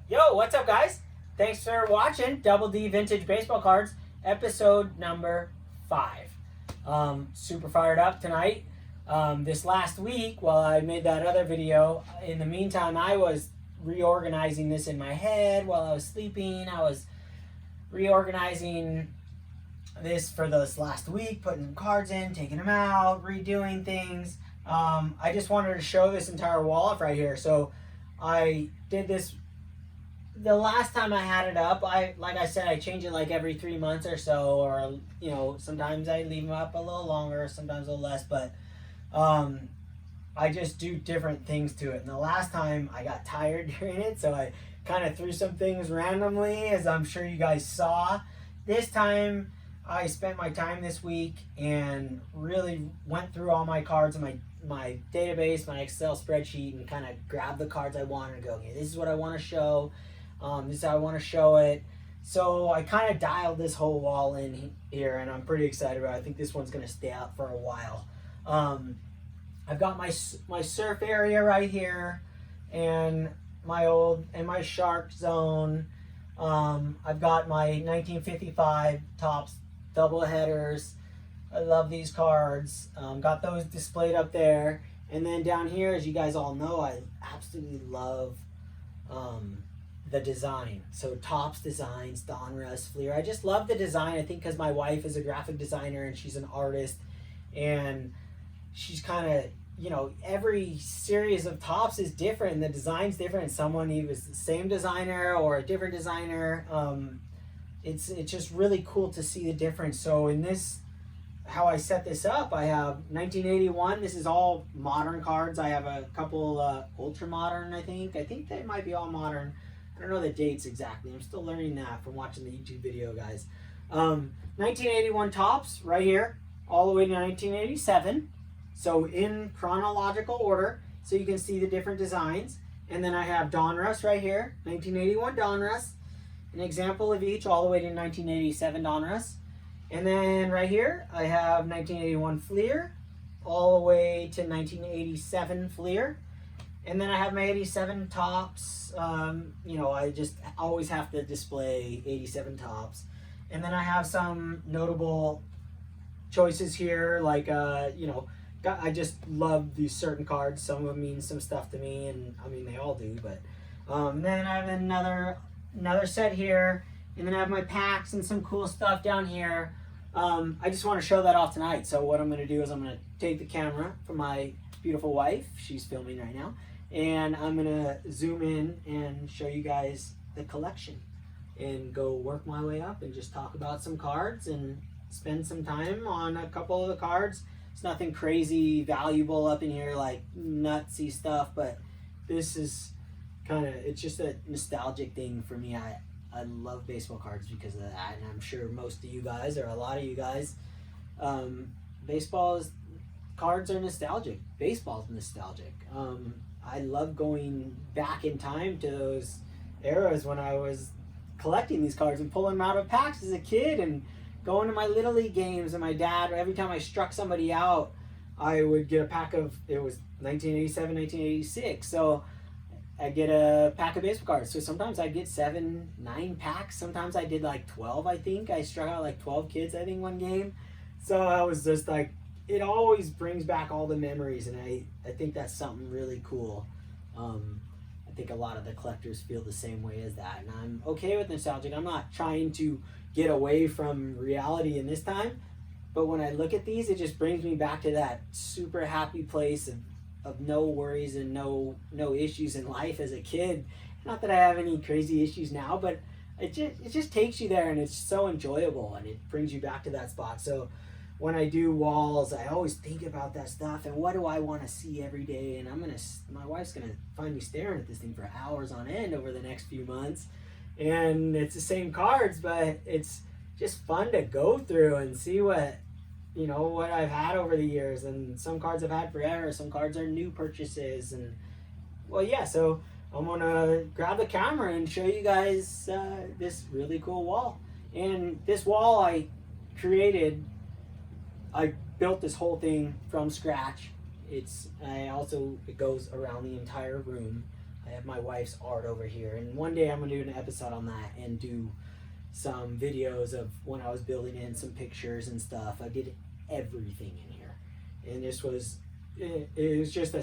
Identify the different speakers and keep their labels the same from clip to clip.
Speaker 1: Yo, what's up, guys? Thanks for watching Double D Vintage Baseball Cards, episode number 5. Super fired up tonight. This last week, while I made that other video, in the meantime, I was reorganizing this in my head while I was sleeping. I was reorganizing this for this last week, putting cards in, taking them out, redoing things. I just wanted to show this entire wall off right here. So I did this the last time I had it up. Like I said, I change it like every 3 months or so, or sometimes I leave them up a little longer, sometimes a little less, but I just do different things to it. And the last time I got tired doing it, so I kind of threw some things randomly, as I'm sure you guys saw. This time I spent my time this week and really went through all my cards in my database, my Excel spreadsheet, and kind of grabbed the cards I wanted to go, okay, this is what I want to show. This is how I want to show it. So I kind of dialed this whole wall in here, and I'm pretty excited about it. I think this one's going to stay out for a while. I've got my surf area right here, and my shark zone. I've got my 1955 Topps double headers. I love these cards. Got those displayed up there. And then down here, as you guys all know, I absolutely love the design. So Topps designs, Donruss, Fleer. I just love the design. I think because my wife is a graphic designer and she's an artist, and she's kind of, every series of Topps is different. The design's different. Someone, he was the same designer or a different designer. It's just really cool to see the difference. So in this, how I set this up, I have 1981. This is all modern cards. I have a couple ultra modern, I think they might be all modern. I don't know the dates exactly. I'm still learning that from watching the YouTube video, guys. 1981 Topps right here, all the way to 1987. So in chronological order, so you can see the different designs. And then I have Donruss right here, 1981 Donruss, an example of each, all the way to 1987 Donruss. And then right here, I have 1981 Fleer, all the way to 1987 Fleer. And then I have my 87 Topps. I just always have to display 87 Topps. And then I have some notable choices here, like, I just love these certain cards. Some of them mean some stuff to me, and I mean, they all do, but then I have another set here, and then I have my packs and some cool stuff down here. I just want to show that off tonight. So what I'm going to do is I'm going to take the camera from my beautiful wife. She's filming right now. And I'm going to zoom in and show you guys the collection and go work my way up and just talk about some cards and spend some time on a couple of the cards. It's nothing crazy valuable up in here, like nutsy stuff, but this is it's just a nostalgic thing for me. I love baseball cards because of that, and I'm sure most of you guys, or a lot of you guys, cards are nostalgic. Baseball's nostalgic. I love going back in time to those eras when I was collecting these cards and pulling them out of packs as a kid and going to my Little League games. And my dad, every time I struck somebody out, I would get a pack of, it was 1987, 1986. So I get a pack of baseball cards. So sometimes I get 7, 9 packs. Sometimes I did like 12, I think. I struck out like 12 kids, I think, one game. So I was just like, it always brings back all the memories, and I think that's something really cool. I think a lot of the collectors feel the same way as that, and I'm okay with nostalgic. I'm not trying to get away from reality in this time, but when I look at these, it just brings me back to that super happy place of no worries and no issues in life as a kid. Not that I have any crazy issues now, but it just takes you there, and it's so enjoyable, and it brings you back to that spot. So when I do walls, I always think about that stuff and what do I want to see every day. And my wife's gonna find me staring at this thing for hours on end over the next few months. And it's the same cards, but it's just fun to go through and see what I've had over the years. And some cards I've had forever, some cards are new purchases. And well, yeah, so I'm gonna grab the camera and show you guys this really cool wall. And this wall I built this whole thing from scratch. It goes around the entire room. I have my wife's art over here, and one day I'm gonna do an episode on that and do some videos of when I was building in some pictures and stuff. I did everything in here, and this was it was just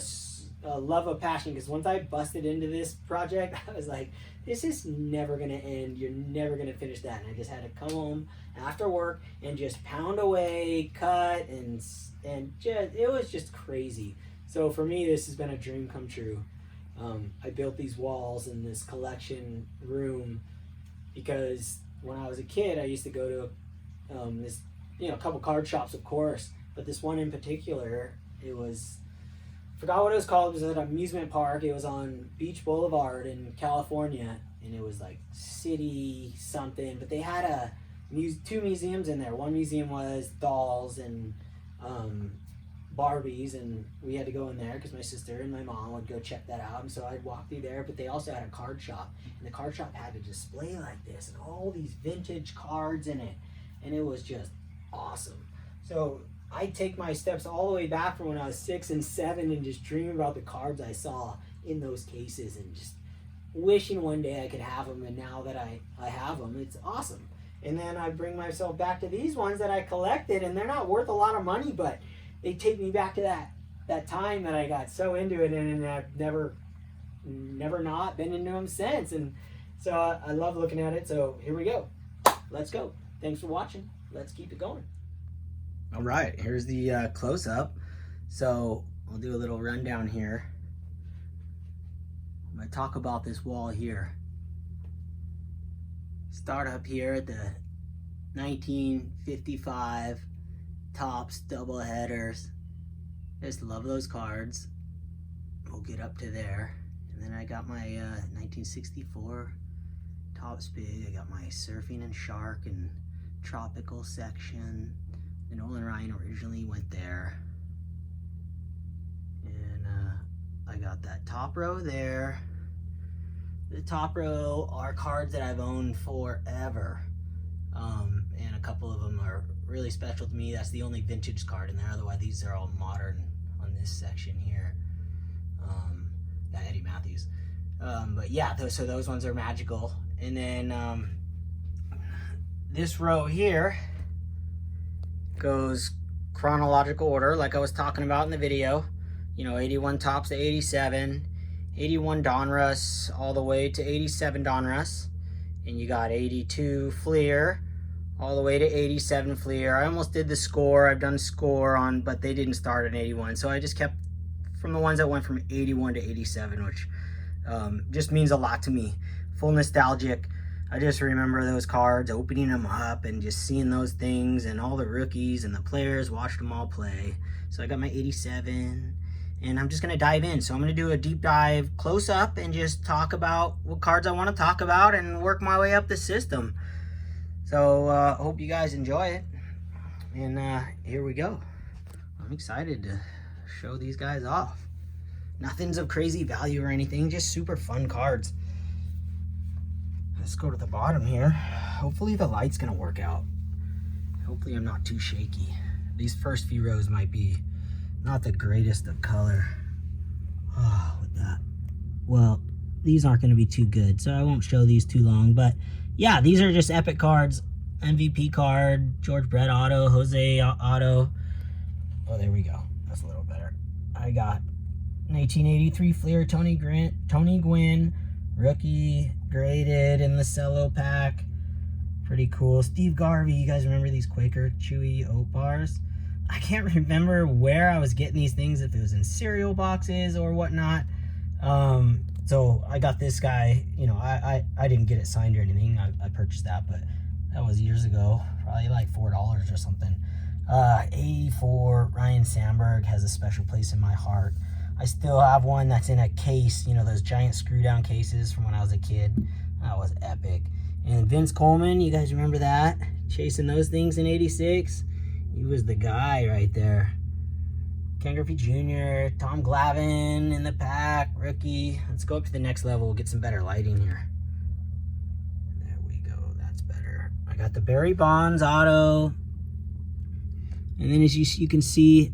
Speaker 1: a love of passion, because once I busted into this project, I was like, this is never gonna end. You're never gonna finish that. And I just had to come home after work and just pound away, cut, and just, it was just crazy. So for me, this has been a dream come true. I built these walls in this collection room because when I was a kid, I used to go to this, a couple card shops, of course, but this one in particular, it was, forgot what it was called. It was at an amusement park. It was on Beach Boulevard in California, and it was like City something, but they had two museums in there. One museum was dolls and Barbies, and we had to go in there because my sister and my mom would go check that out, and so I'd walk through there. But they also had a card shop, and the card shop had a display like this and all these vintage cards in it, and it was just awesome. So I'd take my steps all the way back from when I was 6 and 7 and just dream about the cards I saw in those cases and just wishing one day I could have them. And now that I have them, it's awesome. And then I bring myself back to these ones that I collected, and they're not worth a lot of money, but they take me back to that time that I got so into it, and I've never not been into them since. And so I love looking at it. So here we go. Let's go. Thanks for watching. Let's keep it going. All right, here's the close-up. So I'll do a little rundown here. I'm going to talk about this wall here. Start up here at the 1955 Topps double headers. Just love those cards. We'll get up to there. And then I got my 1964 Topps Big. I got my surfing and shark and tropical section. The Nolan Ryan originally went there. And I got that top row there. The top row are cards that I've owned forever. And a couple of them are really special to me. That's the only vintage card in there. Otherwise, these are all modern on this section here. That Eddie Matthews. But yeah, so those ones are magical. And then this row here goes chronological order, like I was talking about in the video. 81 Topps to 87, 81 Donruss all the way to 87 Donruss, and you got 82 Fleer all the way to 87 Fleer. I almost did the score. I've done score on, but they didn't start at 81, so I just kept from the ones that went from 81 to 87, which just means a lot to me. Full nostalgic. I just remember those cards, opening them up and just seeing those things and all the rookies and the players, watched them all play. So I got my 87, and I'm just going to dive in. So I'm going to do a deep dive close up and just talk about what cards I want to talk about and work my way up the system. So I hope you guys enjoy it. And here we go. I'm excited to show these guys off. Nothing's of crazy value or anything, just super fun cards. Let's go to the bottom here. Hopefully the light's gonna work out. Hopefully I'm not too shaky. These first few rows might be not the greatest of color. Oh, with that. Well, these aren't gonna be too good, so I won't show these too long. But yeah, these are just epic cards. MVP card, George Brett auto, Jose auto. Oh, there we go. That's a little better. I got 1983 Fleer Tony Gwynn, rookie, graded in the cello pack. Pretty cool. Steve Garvey, you guys remember these Quaker Chewy oat bars? I can't remember where I was getting these things, if it was in cereal boxes or whatnot. So I got this guy, I didn't get it signed or anything. I purchased that, but that was years ago, probably like $4 or something. 84 Ryan Sandberg has a special place in my heart. I still have one that's in a case, those giant screw down cases from when I was a kid. That was epic. And Vince Coleman, you guys remember that? Chasing those things in 86. He was the guy right there. Ken Griffey Jr., Tom Glavine in the pack, rookie. Let's go up to the next level. We'll get some better lighting here. There we go. That's better. I got the Barry Bonds auto. And then as you can see,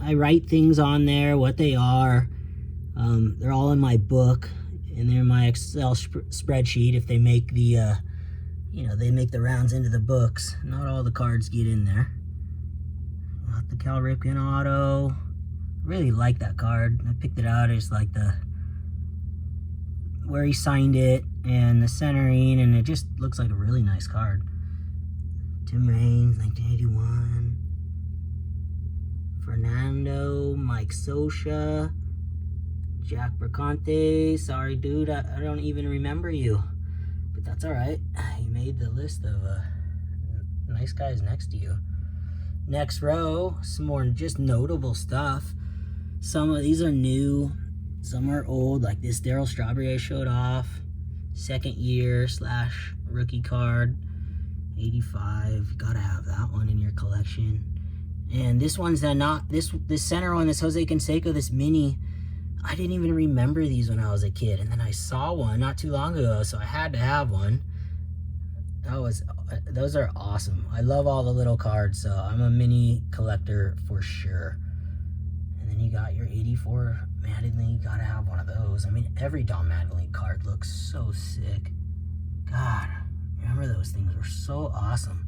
Speaker 1: I write things on there, what they are.
Speaker 2: They're all in my book, and they're in my Excel spreadsheet. If they make the, they make the rounds into the books. Not all the cards get in there. Got the Cal Ripken auto. Really like that card. I picked it out. It's like where he signed it and the centering, and it just looks like a really nice card. Tim Raines, 1981. Fernando, Mike Scioscia, Jack Berconte. Sorry, dude, I don't even remember you, but that's all right. You made the list of nice guys next to you. Next row, some more just notable stuff. Some of these are new, some are old, like this Darryl Strawberry I showed off. Second year / rookie card, 85. Gotta have that one in your collection. And this one's not this center one, this Jose Canseco, this mini. I didn't even remember these when I was a kid, and then I saw one not too long ago, so I had to have one. Those are awesome. I love all the little cards, so I'm a mini collector for sure. And then you got your 84 Madden League. Gotta have one of those. I mean, every Don Madden League card looks so sick. God, remember those things were so awesome.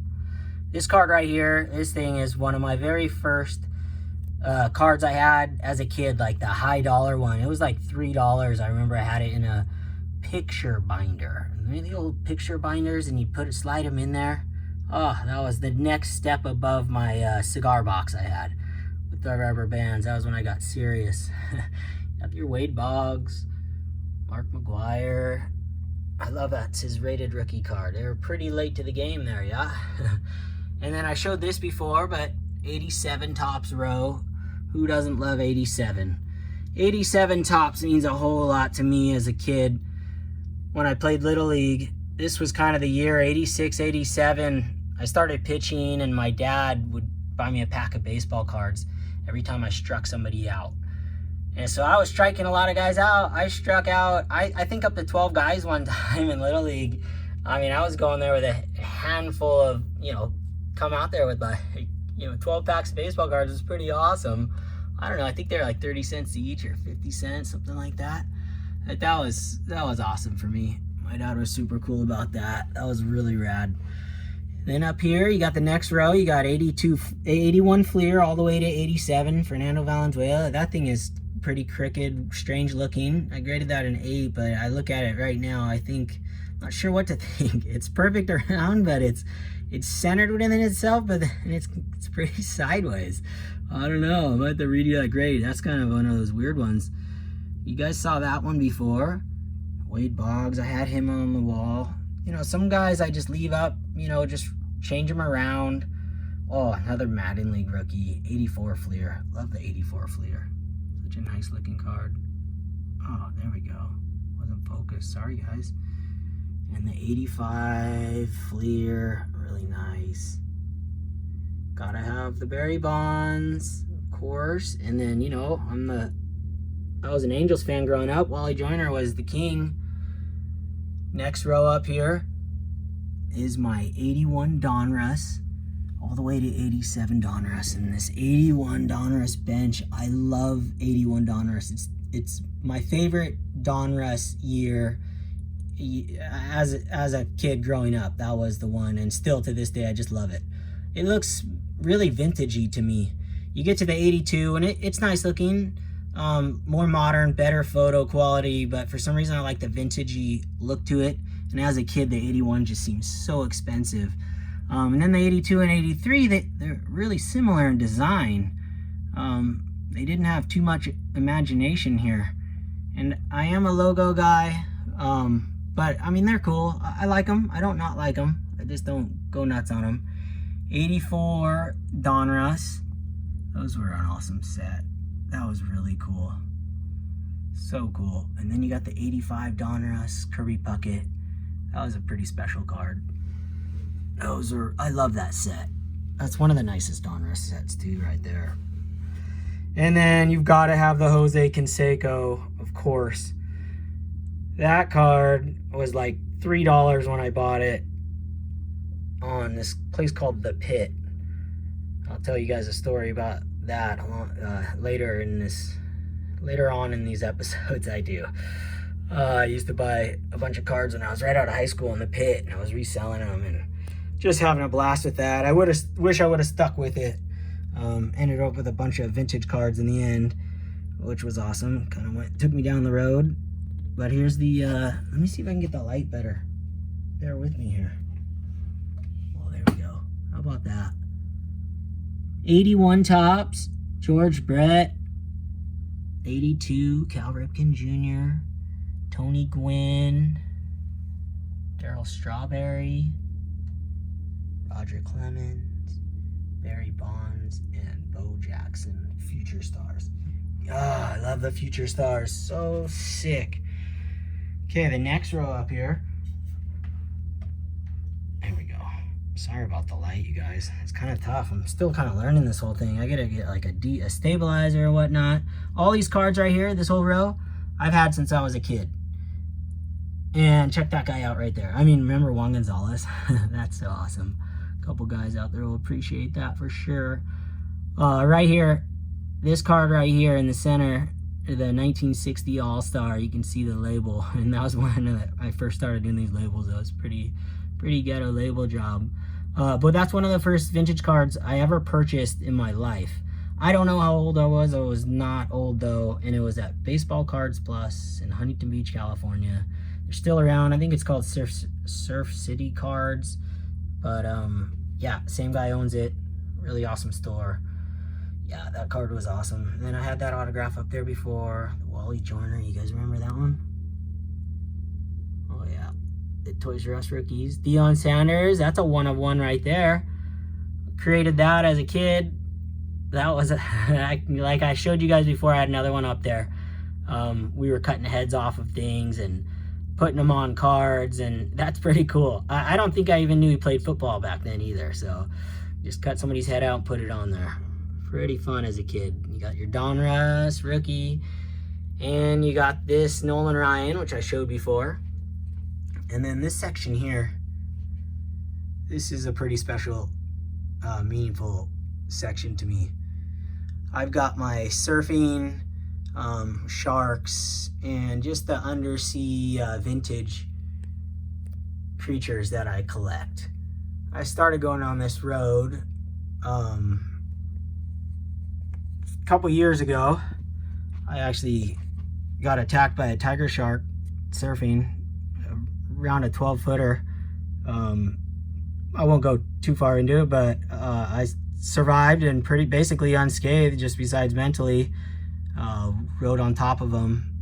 Speaker 2: This card right here, this thing is one of my very first cards I had as a kid, like the high dollar one. It was like $3. I remember I had it in a picture binder. The old picture binders, and you slide them in there. Oh, that was the next step above my cigar box I had with the rubber bands. That was when I got serious. Got your Wade Boggs, Mark McGuire. I love that. It's his rated rookie card. They were pretty late to the game there, yeah. And then I showed this before, but 87 Topps row. Who doesn't love 87? 87 Topps means a whole lot to me as a kid. When I played Little League, this was kind of the year, 86, 87. I started pitching, and my dad would buy me a pack of baseball cards every time I struck somebody out. And so I was striking a lot of guys out. I struck out, I think up to 12 guys one time in Little League. I mean, I was going there with a handful of, come out there with like, 12 packs of baseball cards. Was pretty awesome. I don't know, I think they're like 30 cents each or 50 cents, something like that. That was awesome for me. My dad was super cool about that. That was really rad. Then up here, you got the next row. You got 81 Fleer all the way to 87 Fernando Valenzuela. That thing is pretty crooked, strange looking. I graded that an 8, but I look at it right now, I think, not sure what to think. It's perfect around, but it's centered within itself, but then it's pretty sideways. I don't know. I'm about to redo that grade. That's kind of one of those weird ones. You guys saw that one before. Wade Boggs, I had him on the wall. Some guys I just leave up, just change them around. Oh, another Madden League rookie, 84 Fleer. Love the 84 Fleer. Such a nice looking card. Oh, there we go. Wasn't focused. Sorry, guys. And the 85 Fleer, really nice. Gotta have the Barry Bonds, of course. And then, I was an Angels fan growing up. Wally Joyner was the king. Next row up here is my 81 Donruss, all the way to 87 Donruss. And this 81 Donruss bench, I love 81 Donruss. It's my favorite Donruss year as a kid growing up. That was the one, and still to this day, I just love it. It looks really vintagey to me. You get to the 82, and it's nice looking. More modern, better photo quality, but for some reason I like the vintagey look to it. And as a kid, the 81 just seems so expensive. And then the 82 and 83, they're really similar in design. They didn't have too much imagination here. And I am a logo guy, but I mean, they're cool. I like them. I don't not like them. I just don't go nuts on them. 84 Donruss. Those were an awesome set. That was really cool. So cool. And then you got the 85 Donruss Kirby Puckett. That was a pretty special card. I love that set. That's one of the nicest Donruss sets too, right there. And then you've got to have the Jose Canseco, of course. That card was like $3 when I bought it on this place called The Pit. I'll tell you guys a story about that later in this Later on in these episodes, I do. I used to buy a bunch of cards when I was right out of high school in the pit, and I was reselling them and just having a blast with that. I wish I would have stuck with it. Ended up with a bunch of vintage cards in the end, which was awesome. Kind of took me down the road. But here's the, let me see if I can get the light better. Bear with me here. Well, there we go. How about that? 81 Topps, George Brett. 82, Cal Ripken Jr., Tony Gwynn, Darryl Strawberry, Roger Clemens, Barry Bonds, and Bo Jackson, Future Stars. Ah, I love the Future Stars. So sick. Okay, the next row up here. There we go. Sorry about the light, you guys. It's kind of tough. I'm still kind of learning this whole thing. I gotta get like a stabilizer or whatnot. All these cards right here, this whole row, I've had since I was a kid. And check that guy out right there. I mean, remember Juan Gonzalez? That's so awesome. A couple guys out there will appreciate that for sure. Right here, this card right here in the center, the 1960 All-Star, you can see the label. And that was when I first started doing these labels. That was pretty ghetto label job. But that's one of the first vintage cards I ever purchased in my life. I don't know how old I was. I was not old though, and it was at Baseball Cards Plus in Huntington Beach, California. They're still around. I think it's called Surf City Cards. But yeah, same guy owns it. Really awesome store. Yeah, that card was awesome. And then I had that autograph up there before. The Wally Joyner. You guys remember that one? Oh yeah. The Toys R Us rookies. Dion Sanders. That's a 1-of-1 right there. Created that as a kid. That was like I showed you guys before. I had another one up there. We were cutting heads off of things and putting them on cards, and that's pretty cool. I don't think I even knew he played football back then either, so just cut somebody's head out and put it on there. Pretty fun as a kid. You got your Donruss rookie, and you got this Nolan Ryan, which I showed before. And then this section here, this is a pretty special, meaningful section to me. I've got my surfing, sharks, and just the undersea vintage creatures that I collect. I started going on this road a couple years ago. I actually got attacked by a tiger shark surfing around a 12-footer. I won't go too far into it, but I survived and pretty basically unscathed, just besides mentally. Rode on top of them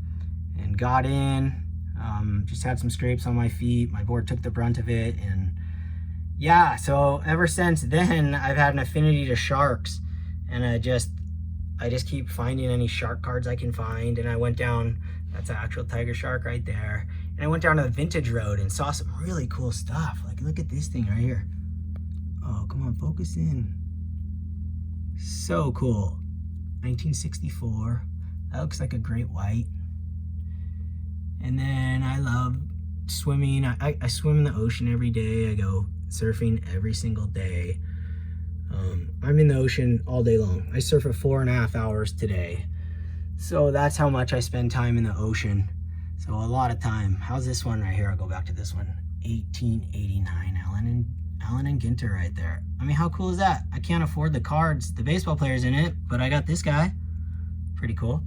Speaker 2: and got in. Just had some scrapes on my feet. My board took the brunt of it, and yeah, so ever since then I've had an affinity to sharks, and I just keep finding any shark cards I can find. And I went down, that's an actual tiger shark right there, and I went down to the vintage road and saw some really cool stuff. Like, look at this thing right here. Oh, come on, focus in. So cool. 1964. That looks like a great white. And then I love swimming. I swim in the ocean every day. I go surfing every single day. I'm in the ocean all day long. I surf for 4.5 hours today. So that's how much I spend time in the ocean. So a lot of time. How's this one right here? I'll go back to this one. 1889, Allen and Ginter right there. I mean, how cool is that? I can't afford the cards, the baseball players in it, but I got this guy. Pretty cool.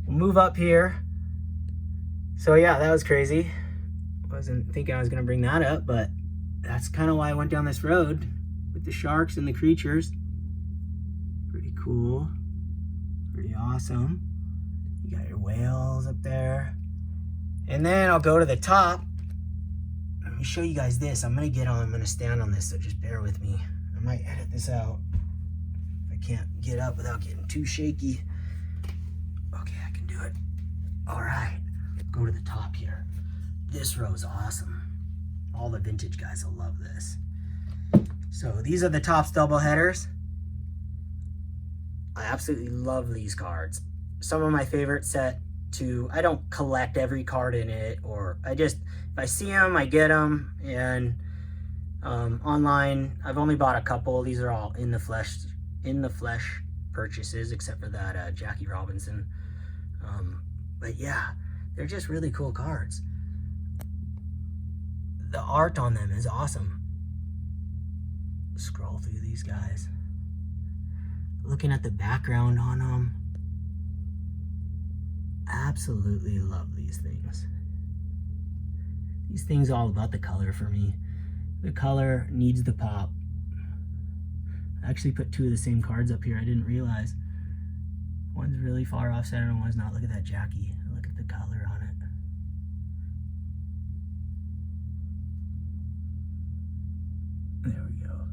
Speaker 2: We'll move up here. So yeah, that was crazy. Wasn't thinking I was gonna bring that up, but that's kind of why I went down this road with the sharks and the creatures. Pretty cool. Pretty awesome. You got your whales up there. And then I'll go to the top. Let me show you guys this. I'm gonna stand on this, so just bear with me. I might edit this out if I can't get up without getting too shaky. Okay, I can do it. All right, go to the top here. This row is awesome. All the vintage guys will love this. So these are the Topps double headers. I absolutely love these cards. Some of my favorite set too. I don't collect every card in it, or if I see them, I get them. And online, I've only bought a couple. These are all in the flesh purchases, except for that Jackie Robinson But yeah, they're just really cool cards. The art on them is awesome. Scroll through these guys. Looking at the background on them. Absolutely love these things. These things are all about the color for me. The color needs the pop. I actually put two of the same cards up here. I didn't realize. One's really far off center and one's not. Look at that Jackie. Look at the color on it. There we go.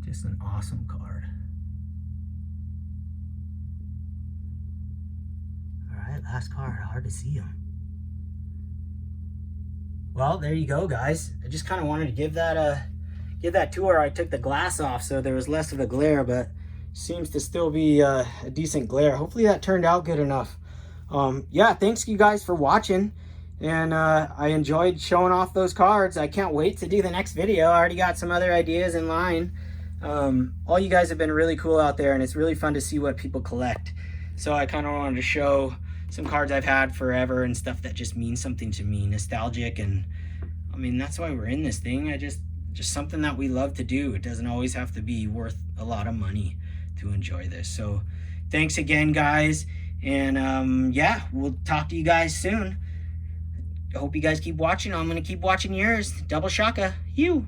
Speaker 2: Just an awesome card. Alright, last card. Hard to see them. Well, there you go, guys. I just kind of wanted to give that tour. I took the glass off so there was less of a glare, but seems to still be a decent glare. Hopefully that turned out good enough. Yeah, thanks you guys for watching, and I enjoyed showing off those cards. I can't wait to do the next video. I already got some other ideas in line. All you guys have been really cool out there, and it's really fun to see what people collect. So I kind of wanted to show some cards I've had forever and stuff that just means something to me, nostalgic. And I mean, that's why we're in this thing. Just something that we love to do. It doesn't always have to be worth a lot of money to enjoy this. So thanks again, guys, and yeah, we'll talk to you guys soon. I hope you guys keep watching. I'm gonna keep watching yours. Double shaka, you.